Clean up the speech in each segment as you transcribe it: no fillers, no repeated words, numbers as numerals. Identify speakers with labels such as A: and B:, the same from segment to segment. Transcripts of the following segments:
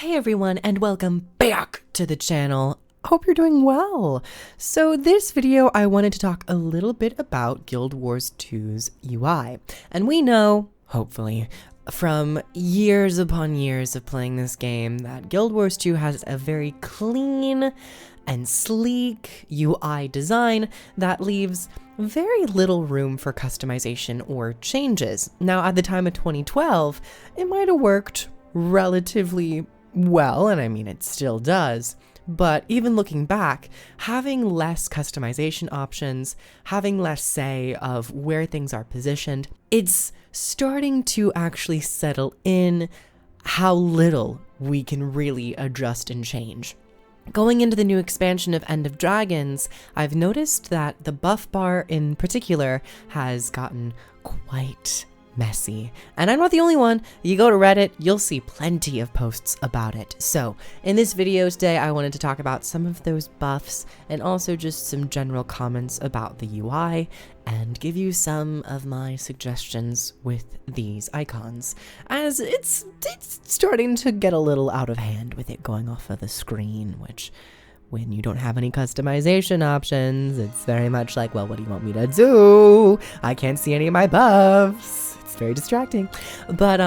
A: Hey everyone, and welcome back to the channel. Hope you're doing well. So this video, I wanted to talk a little bit about Guild Wars 2's UI. And we know, hopefully, from years upon years of playing this game, that Guild Wars 2 has a very clean and sleek UI design that leaves very little room for customization or changes. Now, at the time of 2012, it might have worked relatively well, and I mean it still does, but even looking back, having less customization options, having less say of where things are positioned, it's starting to actually settle in how little we can really adjust and change. Going into the new expansion of End of Dragons, I've noticed that the buff bar in particular has gotten quite messy. And I'm not the only one. You go to Reddit, you'll see plenty of posts about it. So in this video today, I wanted to talk about some of those buffs and also just some general comments about the UI and give you some of my suggestions with these icons, as it's starting to get a little out of hand with it going off of the screen, which when you don't have any customization options, it's very much like, well, what do you want me to do? I can't see any of my buffs. It's very distracting. But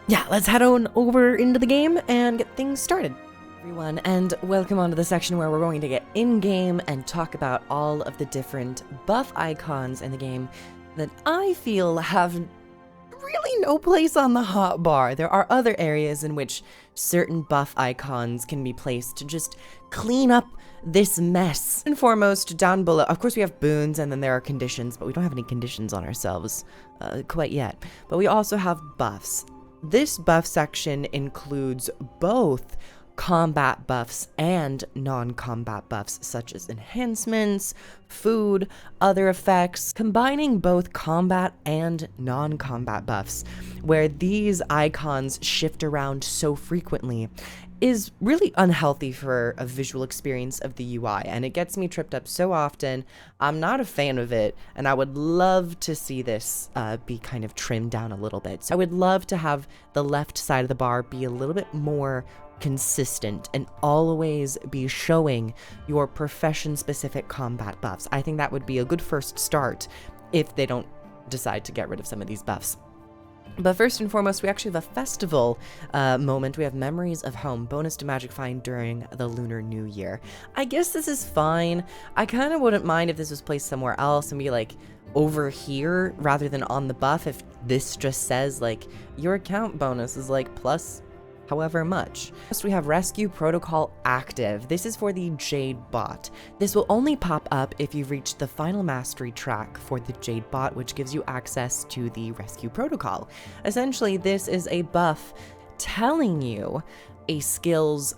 A: yeah, let's head on over into the game and get things started. Everyone, and welcome on to the section where we're going to get in-game and talk about all of the different buff icons in the game that I feel have really no place on the hotbar. There are other areas in which certain buff icons can be placed to just clean up this mess. And foremost, down below, of course we have boons and then there are conditions, but we don't have any conditions on ourselves quite yet. But we also have buffs. This buff section includes both combat buffs and non-combat buffs, such as enhancements, food, other effects, combining both combat and non-combat buffs, where these icons shift around so frequently, is really unhealthy for a visual experience of the UI, and it gets me tripped up so often. I'm not a fan of it, and I would love to see this be kind of trimmed down a little bit. So I would love to have the left side of the bar be a little bit more consistent and always be showing your profession-specific combat buffs. I think that would be a good first start if they don't decide to get rid of some of these buffs. But first and foremost, we actually have a festival moment. We have Memories of Home, bonus to Magic Find during the Lunar New Year. I guess this is fine. I kind of wouldn't mind if this was placed somewhere else and be like over here rather than on the buff, if this just says like your account bonus is like plus however much. Next, we have Rescue Protocol active. This is for the Jade bot. This will only pop up if you've reached the final mastery track for the Jade bot, which gives you access to the Rescue Protocol. Essentially, this is a buff telling you a skill's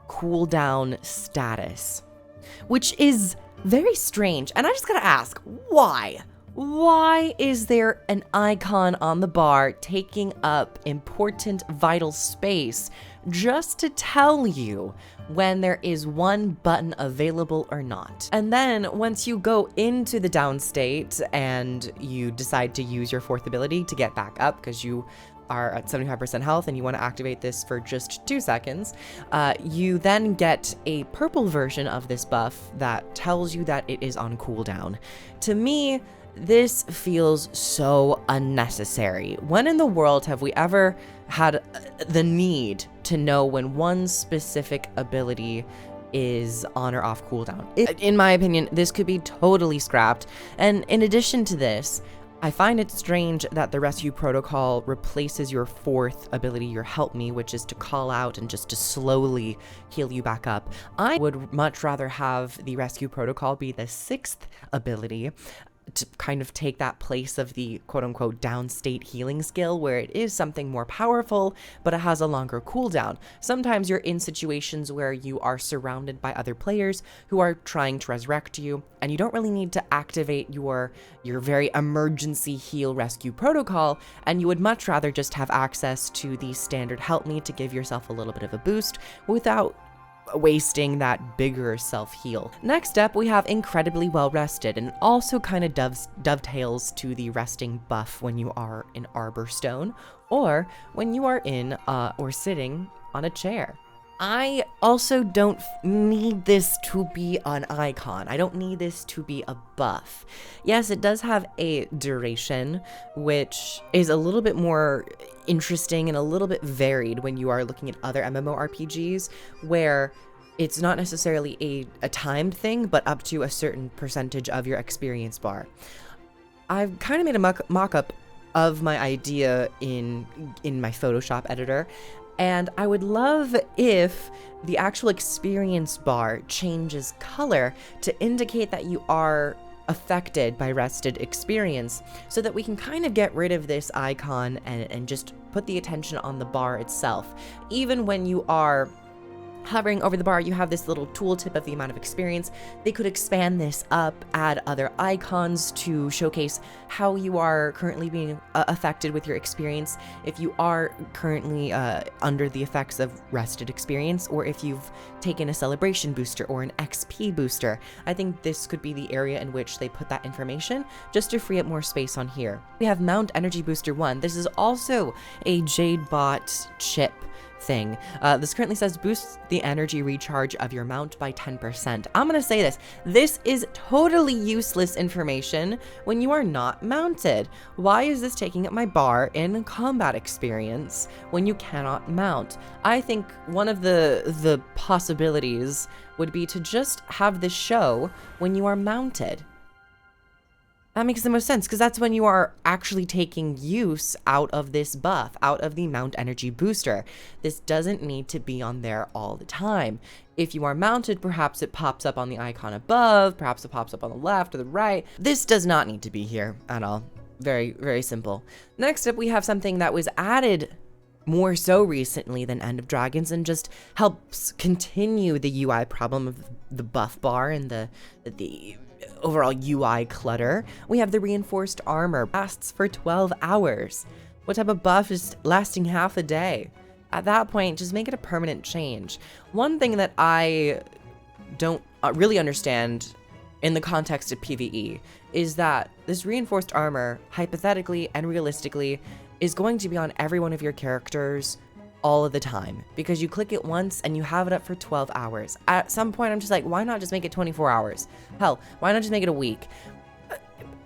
A: cooldown status, which is very strange. And I just gotta ask, why? Why is there an icon on the bar taking up important vital space just to tell you when there is one button available or not? And then once you go into the down state and you decide to use your fourth ability to get back up because you are at 75% health and you want to activate this for just 2 seconds, you then get a purple version of this buff that tells you that it is on cooldown. To me, this feels so unnecessary. When in the world have we ever had the need to know when one specific ability is on or off cooldown? In my opinion, this could be totally scrapped. And in addition to this, I find it strange that the Rescue Protocol replaces your fourth ability, your Help Me, which is to call out and just to slowly heal you back up. I would much rather have the Rescue Protocol be the sixth ability, to kind of take that place of the quote-unquote downstate healing skill, where it is something more powerful, but it has a longer cooldown. Sometimes you're in situations where you are surrounded by other players who are trying to resurrect you, and you don't really need to activate your very emergency heal Rescue Protocol, and you would much rather just have access to the standard Help Me to give yourself a little bit of a boost without wasting that bigger self-heal. Next up, we have Incredibly Well Rested, and also kind of dovetails to the resting buff when you are in Arborstone, or when you are in or sitting on a chair. I also don't need this to be an icon. I don't need this to be a buff. Yes, it does have a duration, which is a little bit more interesting and a little bit varied when you are looking at other MMORPGs, where it's not necessarily a timed thing, but up to a certain percentage of your experience bar. I've kind of made a mock-up of my idea in my Photoshop editor, and I would love if the actual experience bar changes color to indicate that you are affected by rested experience, so that we can kind of get rid of this icon and just put the attention on the bar itself. Even when you are hovering over the bar, you have this little tooltip of the amount of experience. They could expand this up, add other icons to showcase how you are currently being affected with your experience. If you are currently under the effects of rested experience, or if you've taken a celebration booster or an XP booster, I think this could be the area in which they put that information, just to free up more space on here. We have Mount Energy Booster 1. This is also a Jadebot chip thing. This currently says boosts the energy recharge of your mount by 10%. I'm gonna say this. This is totally useless information when you are not mounted. Why is this taking up my bar in combat experience when you cannot mount? I think one of the possibilities would be to just have this show when you are mounted. That makes the most sense, because that's when you are actually taking use out of this buff, out of the Mount Energy Booster. This doesn't need to be on there all the time. If you are mounted, perhaps it pops up on the icon above, perhaps it pops up on the left or the right. This does not need to be here at all. Very, very simple. Next up, we have something that was added more so recently than End of Dragons, and just helps continue the UI problem of the buff bar and the overall UI clutter. We have the reinforced armor, lasts for 12 hours. What type of buff is lasting half a day? At that point, just make it a permanent change. One thing that I don't really understand in the context of PvE is that this reinforced armor, hypothetically and realistically, is going to be on every one of your characters all of the time, because you click it once and you have it up for 12 hours. At some point, I'm just like, why not just make it 24 hours? Hell, why not just make it a week?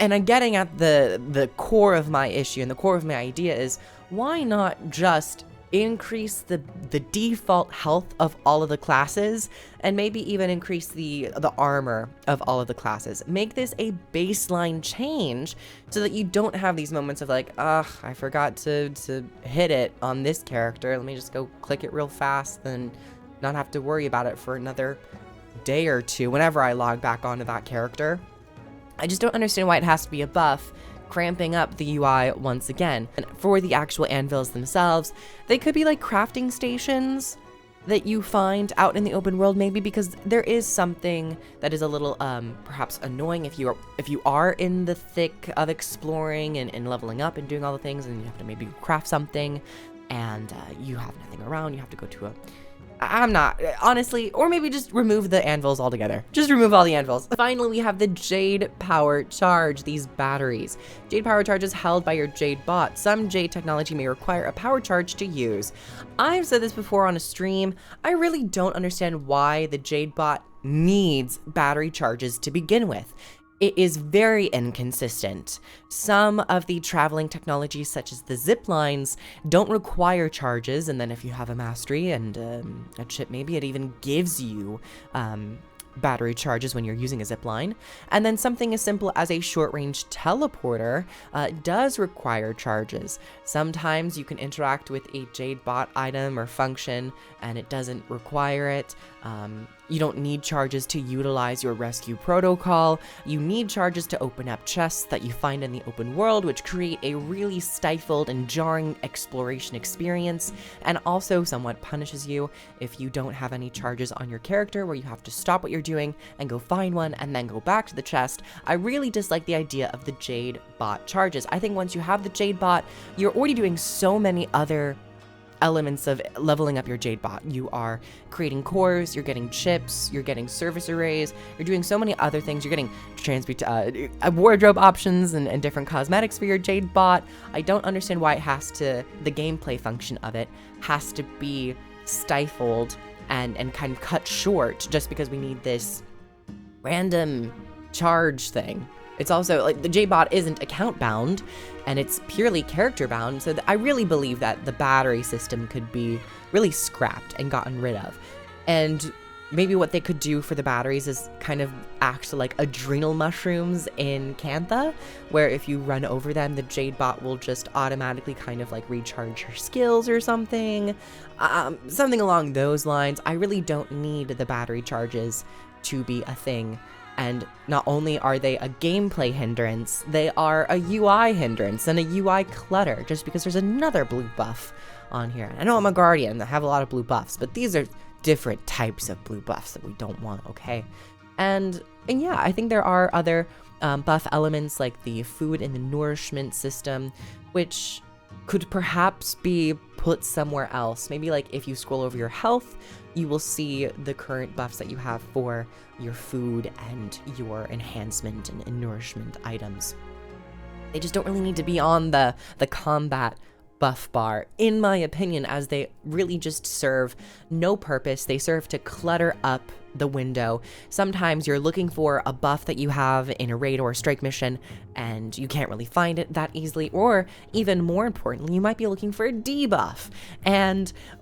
A: And I'm getting at the core of my issue, and the core of my idea is, why not just increase the default health of all of the classes, and maybe even increase the armor of all of the classes. Make this a baseline change so that you don't have these moments of like, ugh, I forgot to hit it on this character. Let me just go click it real fast, then not have to worry about it for another day or two whenever I log back onto that character. I just don't understand why it has to be a buff, cramping up the UI once again. And for the actual anvils themselves, they could be like crafting stations that you find out in the open world, maybe, because there is something that is a little perhaps annoying if you are in the thick of exploring and leveling up and doing all the things, and you have to maybe craft something and you have nothing around. You have to go to I'm not, honestly, or maybe just remove the anvils altogether. Just remove all the anvils. Finally, we have the Jade Power Charge, these batteries. Jade Power Charge is held by your Jade bot. Some Jade technology may require a power charge to use. I've said this before on a stream. I really don't understand why the Jade bot needs battery charges to begin with. It is very inconsistent. Some of the traveling technologies, such as the zip lines, don't require charges, and then if you have a mastery and a chip, maybe it even gives you battery charges when you're using a zip line. And then something as simple as a short-range teleporter does require charges. Sometimes you can interact with a Jade bot item or function and it doesn't require it. You don't need charges to utilize your rescue protocol. You need charges to open up chests that you find in the open world, which create a really stifled and jarring exploration experience, and also somewhat punishes you if you don't have any charges on your character, where you have to stop what you're doing and go find one and then go back to the chest. I really dislike the idea of the Jade bot charges. I think once you have the Jade bot, you're already doing so many other elements of leveling up your Jade bot. You are creating cores, you're getting chips, you're getting service arrays, you're doing so many other things. You're getting wardrobe options and different cosmetics for your Jade bot. I don't understand why it has to, the gameplay function of it has to be stifled and kind of cut short just because we need this random charge thing. It's also like the JBot isn't account bound and it's purely character bound. So I really believe that the battery system could be really scrapped and gotten rid of. And maybe what they could do for the batteries is kind of act like adrenal mushrooms in Cantha, where if you run over them, the Jade Bot will just automatically kind of like recharge your skills or something. Something along those lines. I really don't need the battery charges to be a thing. And not only are they a gameplay hindrance, they are a UI hindrance and a UI clutter, just because there's another blue buff on here. I know I'm a Guardian that have a lot of blue buffs, but these are different types of blue buffs that we don't want, okay? And yeah, I think there are other buff elements like the food and the nourishment system, which could perhaps be put somewhere else. Maybe like if you scroll over your health, you will see the current buffs that you have for your food and your enhancement and nourishment items. They just don't really need to be on the combat buff bar, in my opinion, as they really just serve no purpose. They serve to clutter up the window. Sometimes you're looking for a buff that you have in a raid or a strike mission and you can't really find it that easily, or even more importantly, you might be looking for a debuff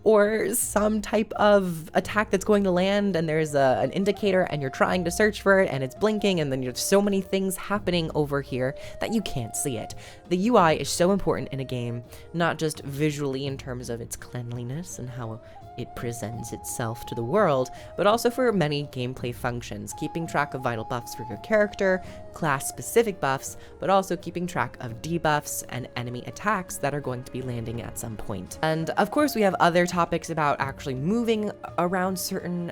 A: or some type of attack that's going to land and there's an indicator and you're trying to search for it and it's blinking, and then there's so many things happening over here that you can't see it. The UI is so important in a game, not just visually in terms of its cleanliness and how it presents itself to the world, but also for many gameplay functions, keeping track of vital buffs for your character, class-specific buffs, but also keeping track of debuffs and enemy attacks that are going to be landing at some point. And of course, we have other topics about actually moving around certain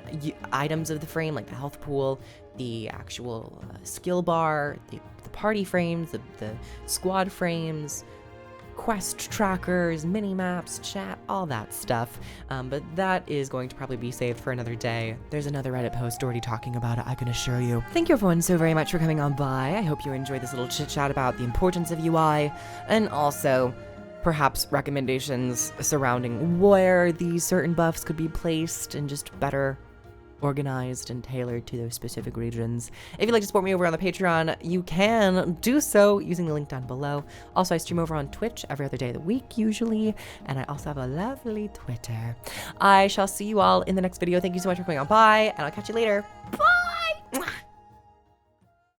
A: items of the frame, like the health pool, the actual skill bar, the party frames, the squad frames, quest trackers, mini-maps, chat, all that stuff. But that is going to probably be saved for another day. There's another Reddit post already talking about it, I can assure you. Thank you everyone so very much for coming on by. I hope you enjoyed this little chit-chat about the importance of UI, and also perhaps recommendations surrounding where these certain buffs could be placed and just better organized and tailored to those specific regions. If you'd like to support me over on the Patreon, you can do so using the link down below. Also, I stream over on Twitch every other day of the week, usually, and I also have a lovely Twitter. I shall see you all in the next video. Thank you so much for coming on by, and I'll catch you later. Bye!